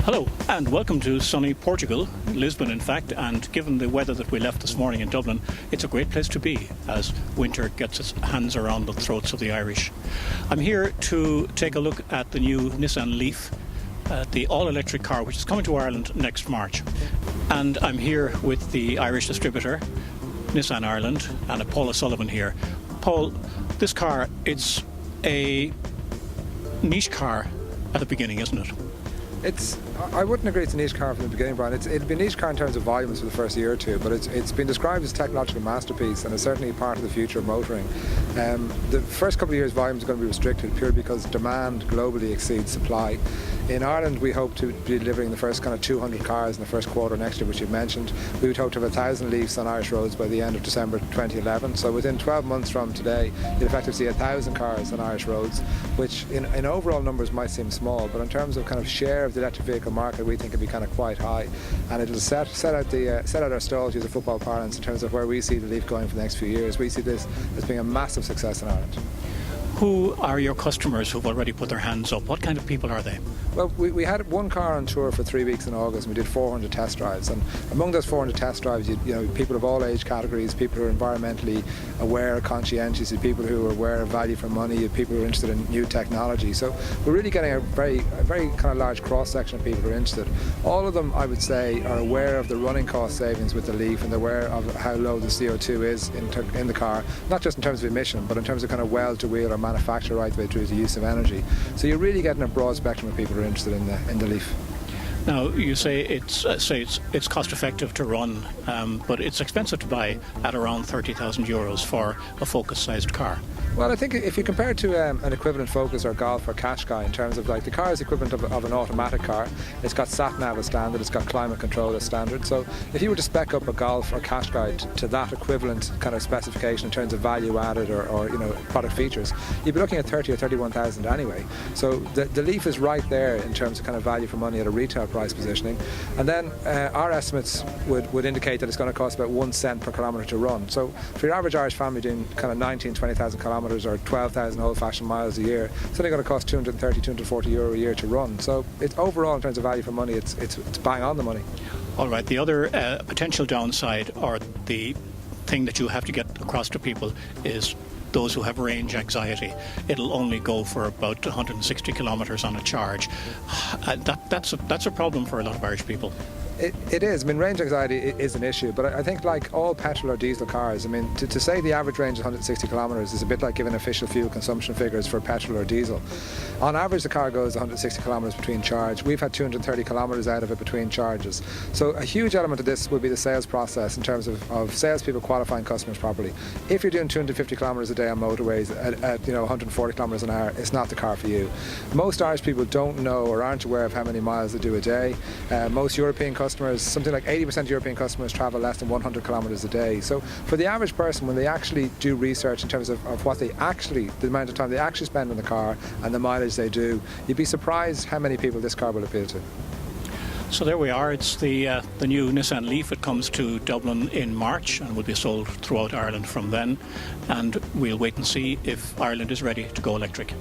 Hello and welcome to sunny Portugal, Lisbon in fact, and given the weather that we left this morning in Dublin, it's a great place to be as winter gets its hands around the throats of the Irish. I'm here to take a look at the new Nissan Leaf, the all-electric car which is coming to Ireland next March. And I'm here with the Irish distributor, Nissan Ireland, and Paul O'Sullivan here. Paul, this car, it's a niche car at the beginning, isn't it? I wouldn't agree it's a niche car from the beginning, Brian. It'd be a niche car in terms of volumes for the first year or two, but it's been described as a technological masterpiece and is certainly part of the future of motoring. The first couple of years volumes are going to be restricted purely because demand globally exceeds supply. In Ireland we hope to be delivering the first kind of 200 cars in the first quarter next year, which you mentioned. We would hope to have 1,000 Leafs on Irish roads by the end of December 2011. So within 12 months from today you'll effectively see 1,000 cars on Irish roads, which in overall numbers might seem small, but in terms of kind of share of the electric vehicle market we think it'll be kind of quite high, and it'll set out our stall, to use a football parlance, in terms of where we see the Leaf going for the next few years. We see this as being a massive success in Ireland. Who are your customers who've already put their hands up? What kind of people are they? Well, we had one car on tour for 3 weeks in August, and we did 400 test drives, and among those 400 test drives you know people of all age categories, people who are environmentally aware, conscientious, people who are aware of value for money, people who are interested in new technology. So we're really getting a very kind of large cross section of people who are interested. All of them, I would say, are aware of the running cost savings with the Leaf, and they're aware of how low the CO2 is in the car, not just in terms of emission but in terms of kind of well-to-wheel or manufacture right the way through the use of energy. So you're really getting a broad spectrum of people who are interested in the Leaf. Now, you say it's cost effective to run, but it's expensive to buy at around €30,000 for a Focus-sized car. Well, I think if you compare it to an equivalent Focus or Golf or Qashqai, in terms of like the car is equivalent of an automatic car. It's got sat-nav as standard, it's got climate control as standard. So if you were to spec up a Golf or Qashqai to that equivalent kind of specification in terms of value added or you know product features, you'd be looking at 30 or 31,000 anyway. So the Leaf is right there in terms of kind of value for money at a retail price positioning. And then our estimates would indicate that it's going to cost about 1 cent per kilometre to run. So for your average Irish family doing kind of 20,000 kilometres or 12,000 old-fashioned miles a year, it's only going to cost €230–240 a year to run. So it's overall, in terms of value for money, it's bang on the money. All right, the other potential downside, or the thing that you have to get across to people, is those who have range anxiety. It'll only go for about 160 kilometres on a charge. That's a problem for a lot of Irish people. It is. I mean, range anxiety is an issue, but I think like all petrol or diesel cars, I mean, to say the average range is 160 kilometres is a bit like giving official fuel consumption figures for petrol or diesel. On average, the car goes 160 kilometres between charge. We've had 230 kilometres out of it between charges. So a huge element of this would be the sales process in terms of salespeople qualifying customers properly. If you're doing 250 kilometres a day on motorways at 140 kilometres an hour, it's not the car for you. Most Irish people don't know or aren't aware of how many miles they do a day. Most European customers, something like 80% of European customers travel less than 100 kilometres a day. So for the average person, when they actually do research in terms of what the amount of time they actually spend in the car and the mileage they do, you'd be surprised how many people this car will appeal to. So there we are. It's the new Nissan Leaf. It comes to Dublin in March and will be sold throughout Ireland from then. And we'll wait and see if Ireland is ready to go electric.